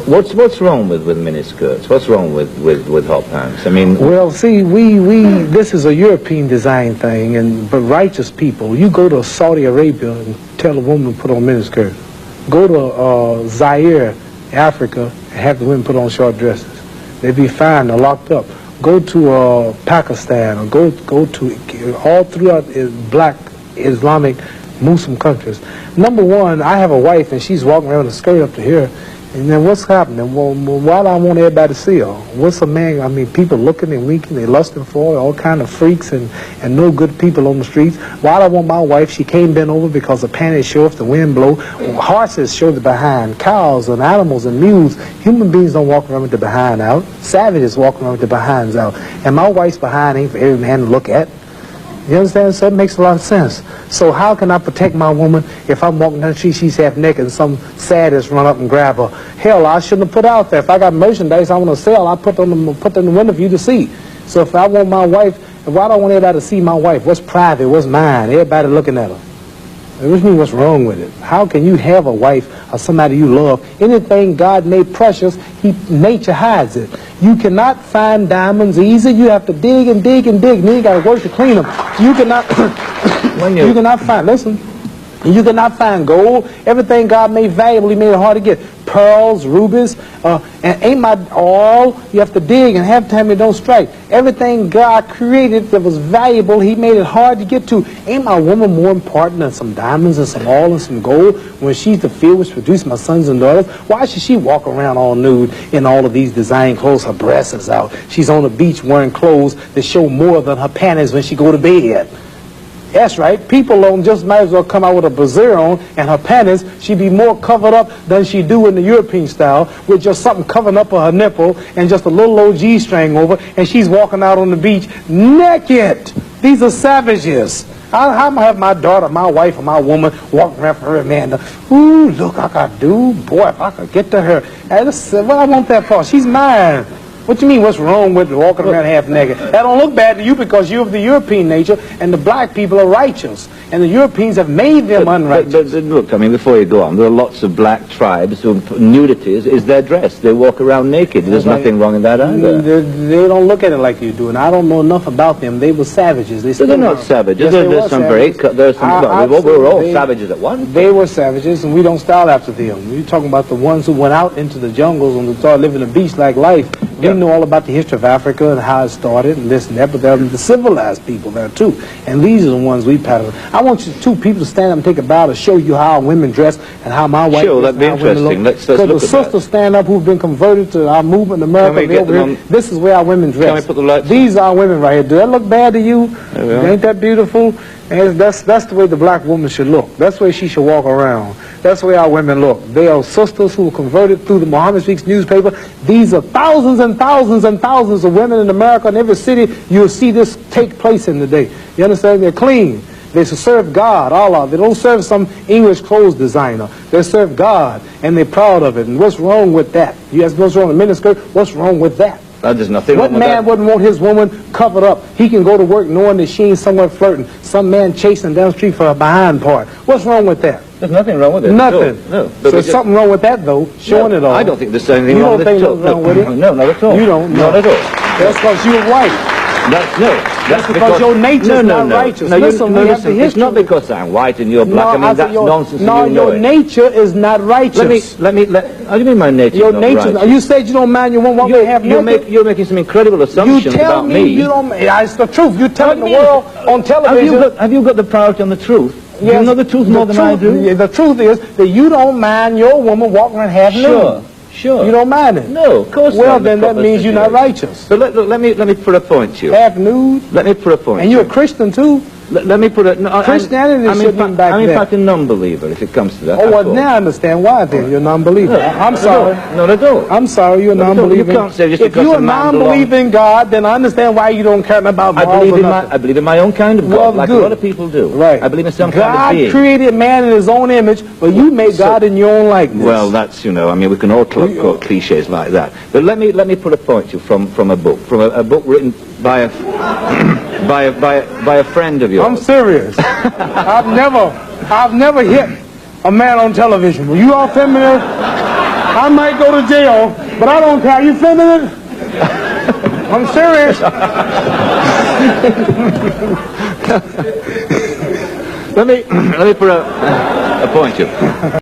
What's wrong with miniskirts? What's wrong with hot pants? I mean, well, see, this is a European design thing, but righteous people, you go to Saudi Arabia and tell a woman to put on miniskirt. Go to Zaire, Africa, and have the women put on short dresses. They'd be fine. They're locked up. Go to Pakistan, or go to all throughout black Islamic Muslim countries. Number one, I have a wife and she's walking around with a skirt up to here, and then what's happening? Well, why do I want everybody to see her? What's a man? I mean, people looking and winking, they lusting for her, all kind of freaks and no good people on the streets. Why do I want my wife? She can't bend over because the panties show if the wind blow. Horses show the behind. Cows and animals and mules. Human beings don't walk around with the behind out. Savages walk around with the behinds out. And my wife's behind ain't for every man to look at. You understand? So it makes a lot of sense. So how can I protect my woman if I'm walking down the street, she's half naked, and some sadist run up and grab her? Hell, I shouldn't have put out there. If I got merchandise I want to sell, I put in the window for you to see. So if I want my wife, why do I want everybody to see my wife? What's private? What's mine? Everybody looking at her. Which means what's wrong with it? How can you have a wife or somebody you love? Anything God made precious, nature hides it. You cannot find diamonds easy. You have to dig and dig and dig. And then you got to work to clean them. You cannot, you cannot find, listen, you cannot find gold. Everything God made valuable, He made it hard to get. Pearls, rubies, and ain't my all. You have to dig, and half the time it don't strike. Everything God created that was valuable, He made it hard to get to. Ain't my woman more important than some diamonds and some oil and some gold when she's the field which produced my sons and daughters? Why should she walk around all nude in all of these design clothes? Her breasts is out. She's on the beach wearing clothes that show more than her panties when she go to bed. That's right. People don't just might as well come out with a brassiere on and her panties. She'd be more covered up than she do in the European style with just something covering up her nipple and just a little old G-string over, and she's walking out on the beach naked. These are savages. How am I have my daughter, my wife, or my woman walking around for her man? Ooh, look, I could do. Boy, if I could get to her. Hey, what I want that for? She's mine. What you mean, what's wrong with walking around half naked? That don't look bad to you because you're of the European nature, and the black people are righteous. And the Europeans have made them unrighteous. But look, I mean, before you go on, there are lots of black tribes who nudity is their dress. They walk around naked. There's nothing wrong in that either. They don't look at it like you do, and I don't know enough about them. They were savages. They're not savages. Yes, we're all savages at once. They were savages, and we don't style after them. You're talking about the ones who went out into the jungles and started living a beach-like life. We know all about the history of Africa and how it started and this and that, but there are the civilized people there too. And these are the ones we pattern. I want you two people to stand up and take a bow to show you how women dress and how my wife Sure, that'd be interesting. Let's look at that. Because the sisters stand up who've been converted to our movement in America. This is where our women dress. Can we put the lights? These are our women right here. Do that look bad to you? Ain't that beautiful? And that's the way the black woman should look. That's the way she should walk around. That's the way our women look. They are sisters who were converted through the Muhammad Speaks newspaper. These are thousands and thousands and thousands of women in America. In every city, you'll see this take place in the day. You understand? They're clean. They serve God, Allah. They don't serve some English clothes designer. They serve God, and they're proud of it. And what's wrong with that? You ask what's wrong with miniskirt? What's wrong with that? There's nothing wrong with that. What man wouldn't want his woman covered up? He can go to work knowing that she ain't somewhere flirting. Some man chasing down the street for her behind part. What's wrong with that? There's nothing wrong with it. Nothing. No. So there's something wrong with that, though, showing it all. I don't think there's anything wrong with it. You don't think there's wrong with it? No, not at all. You don't? Not at all. That's because you're white. That's because your nature's not righteous. Listen, it's not because I'm white and you're black. I mean, that's nonsense. No, your nature is not righteous. How do you mean my nature is not righteous? You said you don't mind your woman half naked. You're making some incredible assumptions about me. You tell me it's the truth. You're telling the world on television. Have you got the priority on the truth? Yes, you know the truth more than I do? The truth is that you don't mind your woman walking around half nude. Sure. You don't mind it? No, of course not. Well, then that means you're not righteous. But let me put a point to you. Half nude? Let me put a point. And you're a Christian too? Let me put it. No, Christianity shouldn't be back there. I'm in fact a non-believer if it comes to that. Oh, well, now I understand why then. You're a non-believer. No, I'm sorry. Not at all. I'm sorry, you're a non-believer. You can't say just if you're a non-believer in God, then I understand why you don't care about morals or nothing. I believe in my own kind of God, like a lot of people do. Right. I believe in some kind of being. God created man in his own image, but you made God in your own likeness. Well, that's, I mean, we can all quote cliches like that. But let me put a point to you from a book written by a friend of yours. I'm serious. I've never hit a man on television. Were you all familiar? I might go to jail, but I don't care. You filming it? I'm serious. Let me put a point you.